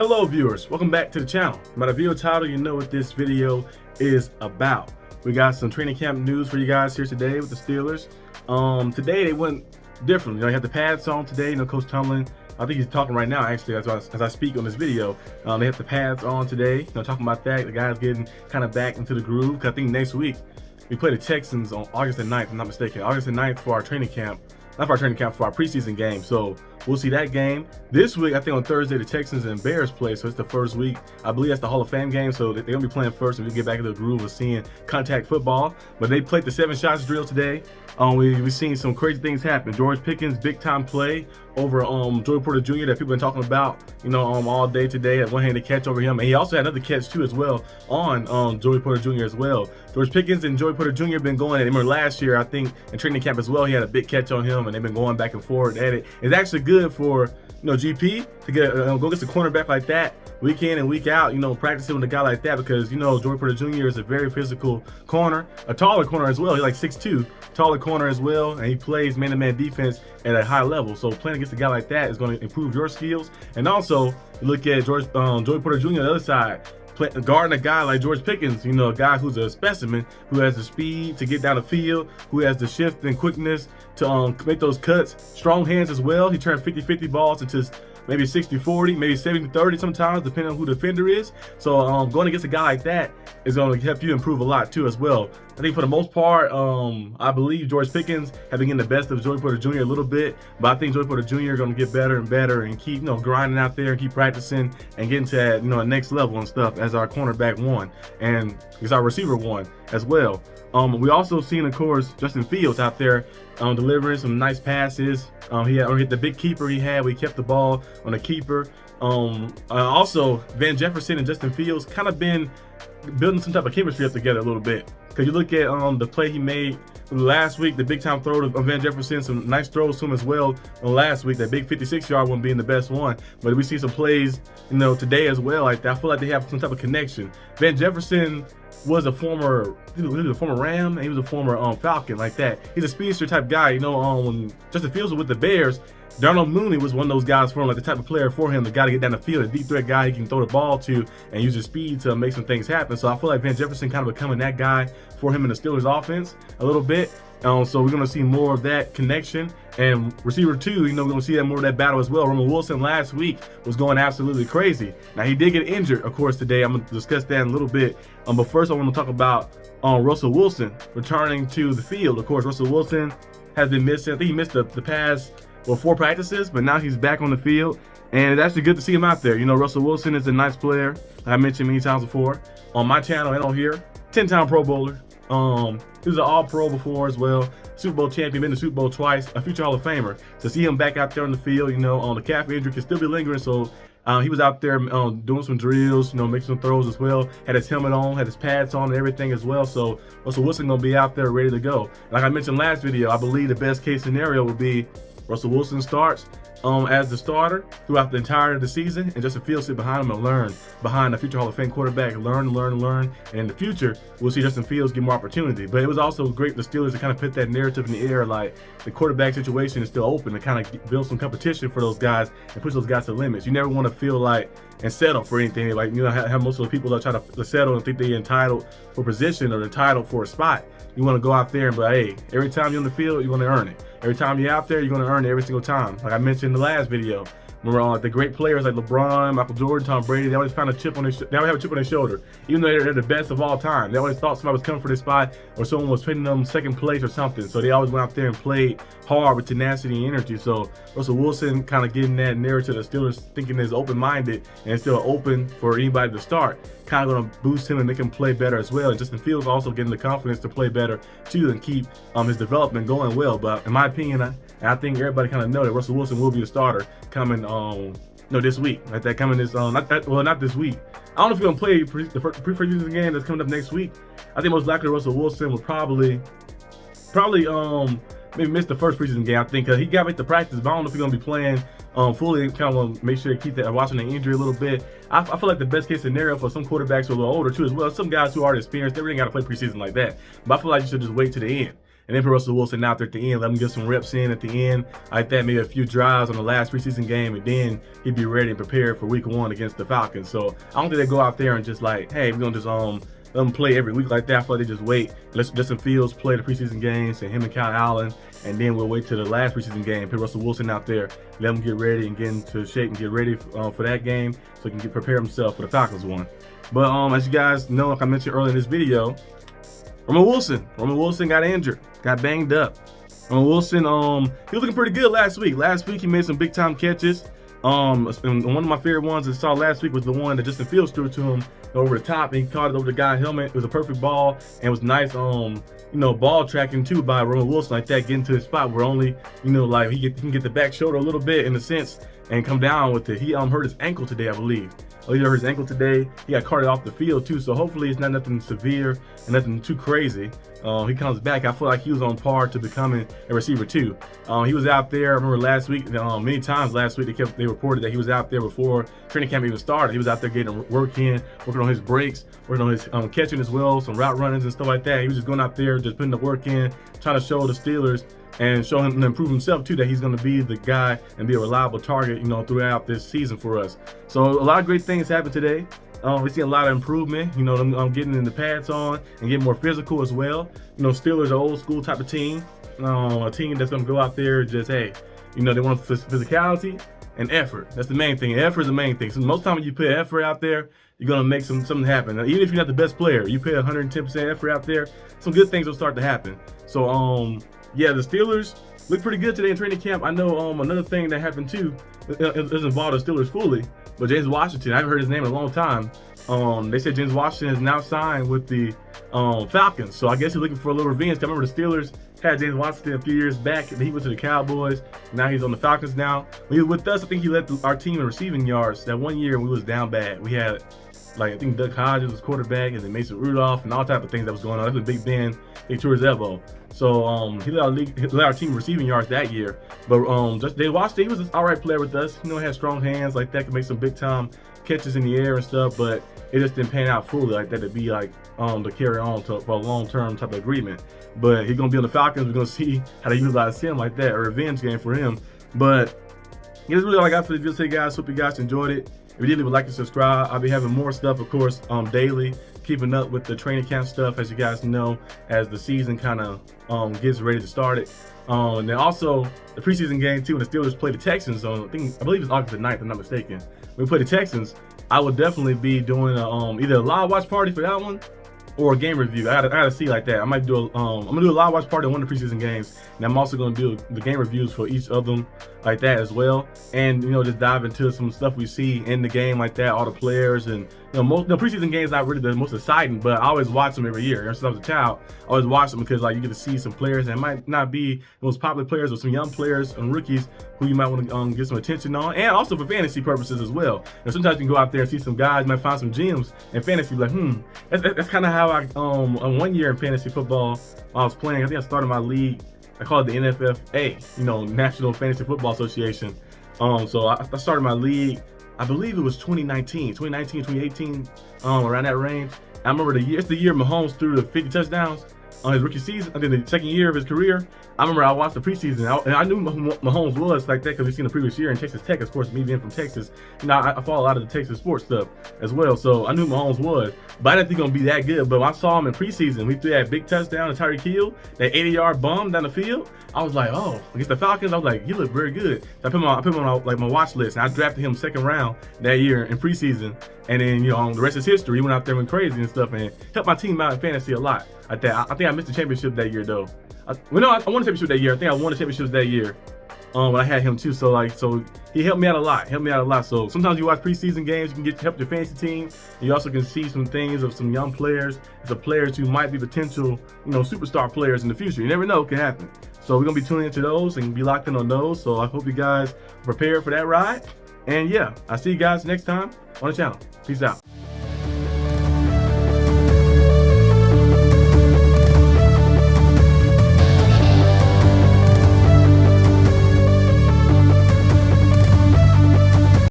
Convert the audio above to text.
Hello viewers, welcome back to the channel. By the video title, you know what this video is about. We got some training camp news for you guys here today with the Steelers. Today they went different. You know, they had the pads on today. You know, Coach Tomlin, I think he's talking right now actually as I speak on this video. They have the pads on today. You know, talking about that. The guys getting kind of back into the groove. 'Cause I think next week we play the Texans on August the 9th, if I'm not mistaken. August the 9th for our training camp. Not for our training camp, for our preseason game. So we'll see that game. This week, I think on Thursday, the Texans and Bears play. So it's the first week. I believe that's the Hall of Fame game. So they're going to be playing first and we get back into the groove of seeing contact football. But they played the 7 shots drill today. We've seen some crazy things happen. George Pickens, big time play over Joey Porter Jr. that people have been talking about, you know, all day today. At one-handed catch over him. And he also had another catch too as well on Joey Porter Jr. as well. George Pickens and Joey Porter Jr. have been going at him. Last year, I think, in training camp as well, he had a big catch on him and they've been going back and forth at it. It's actually good for, you know, GP to get go against a cornerback like that week in and week out, you know, practicing with a guy like that because, you know, Joey Porter Jr. is a very physical corner, a taller corner as well. He's like 6'2", taller corner as well, and he plays man-to-man defense at a high level. So playing against a guy like that is going to improve your skills. And also, you look at Joey Porter Jr. on the other side, guarding a guy like George Pickens, you know, a guy who's a specimen, who has the speed to get down the field, who has the shift and quickness to make those cuts, strong hands as well. He turned 50-50 balls into maybe 60-40, maybe 70-30 sometimes, depending on who the defender is. So going against a guy like that is going to help you improve a lot too as well. I think for the most part, I believe George Pickens have been getting the best of Joey Porter Jr. a little bit, but I think Joey Porter Jr. is going to get better and better and keep, you know, grinding out there and keep practicing and getting to that, you know, next level and stuff as our cornerback one and as our receiver one as well. We also seen, of course, Justin Fields out there delivering some nice passes. He hit the big keeper he had. We kept the ball on the keeper. Also, Van Jefferson and Justin Fields kind of been building some type of chemistry up together a little bit. Because you look at the play he made last week, the big time throw to Van Jefferson, some nice throws to him as well last week. That big 56-yard one being the best one. But we see some plays, you know, today as well. Like that. I feel like they have some type of connection. Van Jefferson was a former Ram and he was a former Falcon like that. He's a speedster type guy, you know. When Justin Fields was with the Bears, Darnell Mooney was one of those guys for him, like the type of player for him, the guy to get down the field, a deep threat guy he can throw the ball to and use his speed to make some things happen. So I feel like Van Jefferson kind of becoming that guy for him in the Steelers offense a little bit. So we're going to see more of that connection. And receiver 2, you know, we're going to see that more of that battle as well. Roman Wilson last week was going absolutely crazy. Now, he did get injured, of course, today. I'm going to discuss that in a little bit. But first, I want to talk about Russell Wilson returning to the field. Of course, Russell Wilson has been missing. I think he missed the past 4 practices, but now he's back on the field. And it's actually good to see him out there. You know, Russell Wilson is a nice player, like I mentioned many times before. On my channel and on here, 10-time Pro Bowler. He was an All-Pro before as well. Super Bowl champion, been to the Super Bowl twice, a future Hall of Famer. To see him back out there on the field, you know, the calf injury can still be lingering, so he was out there doing some drills, you know, making some throws as well. Had his helmet on, had his pads on and everything as well. So Russell Wilson gonna be out there ready to go. Like I mentioned last video, I believe the best case scenario would be Russell Wilson starts as the starter throughout the entirety of the season, and Justin Fields sit behind him and learn behind a future Hall of Fame quarterback, learn. And in the future, we'll see Justin Fields get more opportunity. But it was also great for the Steelers to kind of put that narrative in the air, like the quarterback situation is still open, to kind of build some competition for those guys and push those guys to limits. You never want to feel like and settle for anything. Like, you know, have most of the people that try to settle and think they're entitled for position or entitled for a spot. You want to go out there and be like, hey, every time you're on the field, you're going to earn it. Every time you're out there, you're going to earn it every single time. Like I mentioned in the last video, remember the great players like LeBron, Michael Jordan, Tom Brady, they always found a chip on their they always have a chip on their shoulder. Even though they're the best of all time, they always thought somebody was coming for their spot or someone was putting them second place or something. So they always went out there and played hard with tenacity and energy. So Russell Wilson kind of getting that narrative, the Steelers thinking is open-minded and still open for anybody to start, kind of going to boost him and make him play better as well. And Justin Fields also getting the confidence to play better too and keep his development going well. But in my opinion, I think everybody kind of know that Russell Wilson will be the starter coming this week. Like that coming this not this week. I don't know if he's gonna play the preseason game that's coming up next week. I think most likely Russell Wilson will probably maybe miss the first preseason game. I think he got back to practice, but I don't know if he's gonna be playing fully. Kind of want to make sure to keep that watching the injury a little bit. I feel like the best case scenario for some quarterbacks who are a little older too as well. Some guys who are experienced, they really got to play preseason like that. But I feel like you should just wait to the end and then put Russell Wilson out there at the end, let him get some reps in at the end, like that, maybe a few drives on the last preseason game, and then he'd be ready and prepared for week 1 against the Falcons. So I don't think they go out there and just like, hey, we're gonna just let them play every week like that. I feel like they just wait, let Justin Fields play the preseason games, and him and Kyle Allen, and then we'll wait till the last preseason game, put Russell Wilson out there, let him get ready and get into shape and get ready for that game, so he can prepare himself for the Falcons one. But as you guys know, like I mentioned earlier in this video, Roman Wilson got injured, got banged up. Roman Wilson, he was looking pretty good last week. Last week he made some big time catches. And one of my favorite ones I saw last week was the one that Justin Fields threw to him over the top, and he caught it over the guy's helmet. It was a perfect ball, and it was nice, ball tracking too by Roman Wilson, like that, getting to the spot where only, like he can get the back shoulder a little bit in a sense and come down with it. He hurt his ankle today, I believe. He hurt his ankle today. He got carted off the field too, so hopefully it's not nothing severe and nothing too crazy. He comes back. I feel like he was on par to becoming a receiver too. He was out there. I remember last week, many times last week they reported that he was out there before training camp even started. He was out there getting working on his breaks, working on his catching as well, some route runnings and stuff like that. He was just going out there, just putting the work in, trying to show the Steelers and show him to improve himself too, that he's going to be the guy and be a reliable target, throughout this season for us. So a lot of great things happened today. We see a lot of improvement, them getting in the pads on and getting more physical as well. Steelers are old school type of team, a team that's going to go out there just, hey, they want physicality and effort. That's the main thing. Effort is the main thing. So most time when you put effort out there, you're going to make something happen. Now, even if you're not the best player, you put 110% effort out there, some good things will start to happen. So, yeah, the Steelers look pretty good today in training camp. I know another thing that happened too, it doesn't involve the Steelers fully, but James Washington, I haven't heard his name in a long time. They said James Washington is now signed with the Falcons, so I guess he's looking for a little revenge. I remember the Steelers had James Washington a few years back, and he went to the Cowboys. Now he's on the Falcons now. When he was with us, I think he led our team in receiving yards. That one year we was down bad. We had, I think Doug Hodges was quarterback, and then Mason Rudolph, and all type of things that was going on. That's when Big Ben, he tore his elbow. So he led our team receiving yards that year. But just Dave Washington, he was an all right player with us. He had strong hands like that, could make some big time catches in the air and stuff. But it just didn't pan out fully like that to be like to carry on for a long term type of agreement. But he's gonna be on the Falcons. We're gonna see how they utilize him like that, a revenge game for him. But that's really all I got for this video today, guys. Hope you guys enjoyed it. If you did, leave a like and subscribe. I'll be having more stuff, of course, daily, keeping up with the training camp stuff, as you guys know, as the season kind of gets ready to start it. And then also the preseason game too, when the Steelers play the Texans on, I believe it's August the 9th, if I'm not mistaken. When we play the Texans, I would definitely be doing either a live watch party for that one or a game review. I gotta see like that. I might do I'm gonna do a live watch party on one of the preseason games, and I'm also gonna do the game reviews for each of them like that as well. And just dive into some stuff we see in the game like that, all the players. And most the preseason games not really the most exciting, but I always watch them every year. Ever since I was a child, I always watch them because you get to see some players that might not be the most popular players, or some young players and rookies who you might want to get some attention on, and also for fantasy purposes as well. And sometimes you can go out there and see some guys, might find some gems in fantasy, like that's kind of how I one year in fantasy football I was playing. I think I started my league. I call it the NFFA, National Fantasy Football Association. So I started my league, I believe it was 2019, 2018, around that range. I remember it's the year Mahomes threw the 50 touchdowns on his rookie season. I think the second year of his career. I remember I watched the preseason, and I knew Mahomes was like that because we've seen the previous year in Texas Tech. Of course, me being from Texas, I follow a lot of the Texas sports stuff as well. So I knew Mahomes was, but I didn't think he was gonna be that good. But when I saw him in preseason, we threw that big touchdown to Tyreek Hill, that 80-yard bomb down the field. I was like, oh, against the Falcons, I was like, he looked very good. So I put him on my watch list, and I drafted him second round that year in preseason. And then the rest is history. He went out there and went crazy and stuff, and helped my team out in fantasy a lot. I think I missed the championship that year though. I won the championship that year. I think I won the championships that year when I had him too. So he helped me out a lot. So sometimes you watch preseason games, you can help your fantasy team. You also can see some things of some young players, some players who might be potential, superstar players in the future. You never know, it can happen. So we're gonna be tuning into those and be locked in on those. So I hope you guys are prepared for that ride. And yeah, I'll see you guys next time on the channel. Peace out.